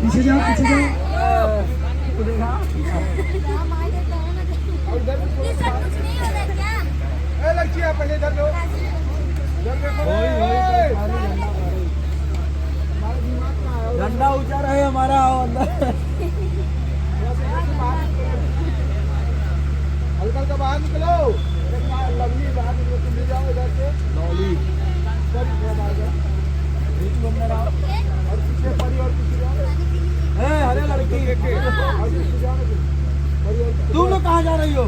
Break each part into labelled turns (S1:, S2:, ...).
S1: पीछे जाओ पीछे जाओ।
S2: पहले इधर लो।
S3: झंडा ऊंचा रहे हमारा अंदर।
S2: हल्का हल्का बाहर निकलो। लवली बाहर निकलो, तुम भी जाओ इधर से। लवली और पीछे परी और पीछे जाओ।
S3: अरे लड़की तुम लोग कहाँ जा रही हो?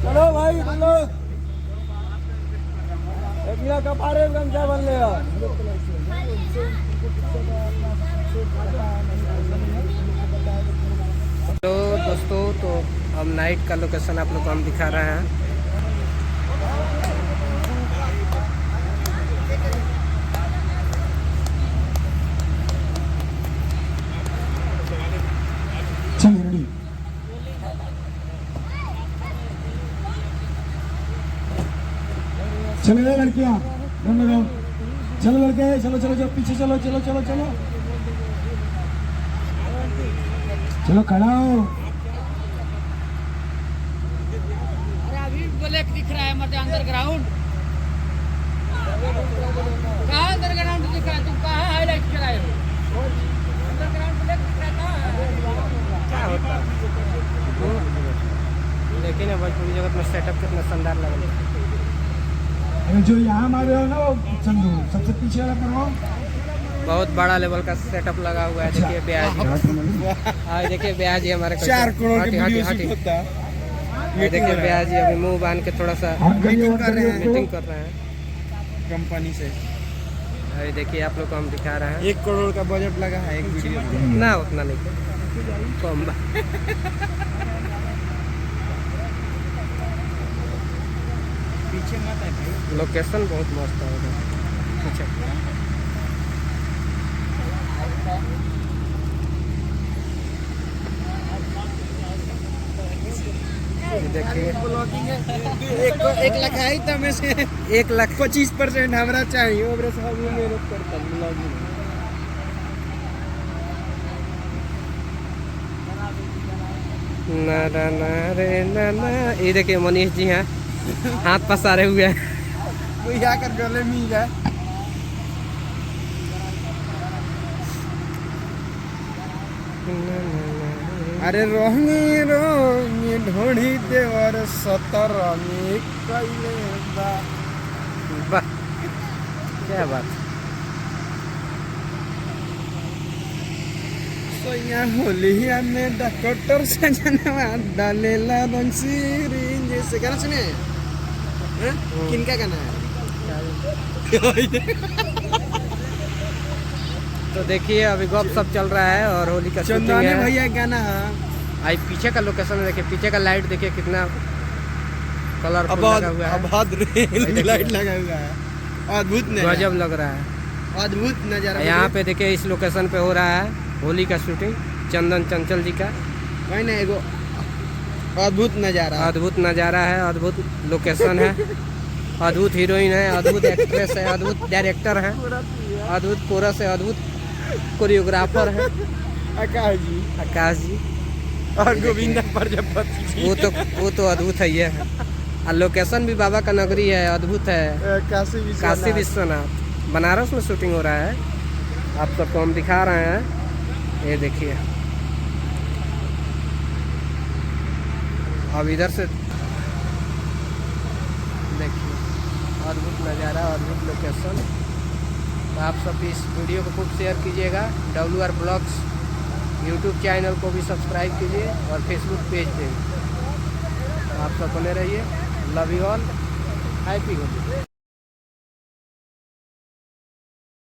S3: चलो भाई चलो। मेरा कपारे गमछा बन लिया।
S4: तो दोस्तों, तो हम नाइट का लोकेशन आप लोग को हम दिखा रहे हैं।
S1: चलो लड़कियां, चलो लड़के, चलो चलो चलो पीछे चलो चलो चलो चलो चलो खड़ा हो।
S5: अरे अभी ब्लैक दिख रहा है मतलब अंडरग्राउंड। कहाँ अंडरग्राउंड दिख रहा है? तुम कहाँ हाईलाइट कराए हो? अंडरग्राउंड ब्लैक दिख रहा था।
S4: क्या होता है लेकिन भोजपुरी जगत में सेटअप कितना शानदार लग रहा है।
S1: जो यहाँ मारे हो ना वो चंदू सबसे पीछे वाला करवाओ।
S4: बहुत बड़ा लेवल का सेटअप लगा हुआ है। देखिए ब्याज, आज देखिए ब्याज जी हमारे
S2: 4 करोड़ की वीडियो
S4: हटी।
S2: शूट होता है।
S4: देखिए ब्याज जी अभी मुंह बांध के थोड़ा सा
S2: मीटिंग कर रहे हैं
S4: मीटिंग कर रहे हैं
S2: कंपनी से।
S4: अभी देखिए आप लोग को हम दिखा रहे हैं।
S2: 1 करोड़ का बजट लगा है एक वीडियो में।
S4: ना उतना नहीं कम
S2: पीछे मत है भाई।
S4: लोकेशन बहुत मस्त है उधर पीछे। ये देखिए
S2: एक लाख आई था में से 1,25% हमरा चाहिए। ओबरे सब मेहनत करता ब्लॉगिंग।
S4: ना ना ना रे ना ना। ये देखिए मनीष जी हैं, हाथ पसारे हुए हैं।
S2: कोई आकर गले मिल जाए। अरे रोहनी रोहनी ढोड़ी देवर सतरंगी कइले बा।
S4: वाह क्या बात।
S2: सोया होलिया में डॉक्टर सजनवा डालेला बंसी जैसे गाना सुने हैं? किनका गाना है?
S4: तो देखिए अभी गप सब चल रहा है और होली का शूटिंग
S2: चंदने
S4: है।
S2: भैया गाना है।
S4: आई पीछे का लोकेशन देखिए, पीछे का लाइट देखिए कितना कलरफुल लगा हुआ है।
S2: अभद्र लाइट लगा हुआ है। अद्भुत नजारा,
S4: गजब लग रहा है।
S2: अद्भुत नजारा।
S4: यहाँ पे देखिए इस लोकेशन पे हो रहा है होली का शूटिंग, चंदन चंचल जी का।
S2: वही ना एगो अद्भुत नजारा।
S4: अद्भुत नज़ारा है, अद्भुत लोकेशन है, अद्भुत हीरोइन है, अद्भुत एक्ट्रेस है, अद्भुत डायरेक्टर है, अद्भुत कोरस है, अद्भुत कोरियोग्राफर है आकाश जी
S2: और गोविंदा प्रजापति जी।
S4: वो तो अद्भुत है ये। और लोकेशन भी बाबा का नगरी है, अद्भुत है। काशी विश्वनाथ बनारस में शूटिंग हो रहा है। आप सबको हम दिखा रहे हैं, ये देखिए। अब इधर से देखिए अद्भुत नज़ारा, अद्भुत लोकेशन। तो आप सब इस वीडियो को खूब शेयर कीजिएगा। WR ब्लॉग्स यूट्यूब चैनल को भी सब्सक्राइब कीजिए और फेसबुक पेज पे। तो आप सब बने रहिए। Love you all, happy Holi.